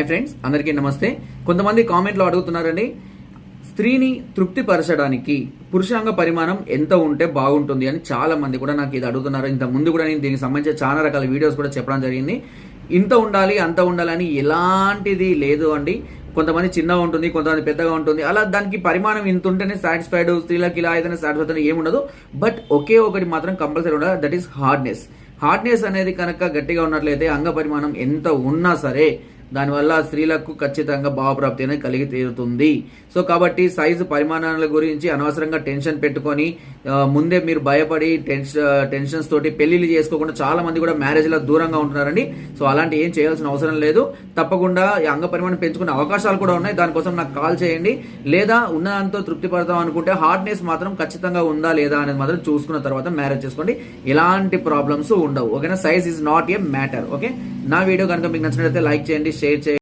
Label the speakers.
Speaker 1: Hi friends, అందరికీ నమస్తే. కొంతమంది కామెంట్లో అడుగుతున్నారండి, స్త్రీని తృప్తిపరచడానికి పురుషాంగ పరిమాణం ఎంత ఉంటే బాగుంటుంది అని చాలా మంది కూడా నాకు ఇది అడుగుతున్నారు. ఇంత ముందు కూడా నేను దీనికి సంబంధించిన చాలా రకాల వీడియోస్ కూడా చెప్పడం జరిగింది. ఇంత ఉండాలి అంత ఉండాలని ఎలాంటిది లేదు అండి. కొంతమంది చిన్నగా ఉంటుంది, కొంతమంది పెద్దగా ఉంటుంది. అలా దానికి పరిమాణం ఇంత ఉంటేనే సాటిస్ఫైడ్, స్త్రీలకు ఇలా ఏదైనా సాటిస్ఫైడ్ ఏముండదు. బట్ ఒకే ఒకటి మాత్రం కంపల్సరీ ఉండాలి, దట్ ఈస్ హార్డ్నెస్. హార్డ్నెస్ అనేది కనుక గట్టిగా ఉన్నట్లయితే అంగ పరిమాణం ఎంత ఉన్నా సరే దానివల్ల స్త్రీలకు ఖచ్చితంగా భావప్రాప్తి అనేది కలిగి తీరుతుంది. సో కాబట్టి సైజు పరిమాణాల గురించి అనవసరంగా టెన్షన్ పెట్టుకొని ముందే మీరు భయపడి టెన్షన్స్ తోటి పెళ్లిళ్ళు చేసుకోకుండా చాలా మంది కూడా మ్యారేజ్లో దూరంగా ఉంటున్నారండి. సో అలాంటి ఏం చేయాల్సిన అవసరం లేదు. తప్పకుండా అంగ పరిమాణం పెంచుకునే అవకాశాలు కూడా ఉన్నాయి. దానికోసం నాకు కాల్ చేయండి. లేదా ఉన్నదాంతో తృప్తి పడతాం అనుకుంటే హార్డ్నెస్ మాత్రం ఖచ్చితంగా ఉందా లేదా అనేది మాత్రం చూసుకున్న తర్వాత మ్యారేజ్ చేసుకోండి. ఎలాంటి ప్రాబ్లమ్స్ ఉండవు. ఓకేనా? Size is not a matter. Okay, నా వీడియో కనుక మీకు నచ్చినట్లయితే లైక్ చేయండి, షేర్ చేయండి.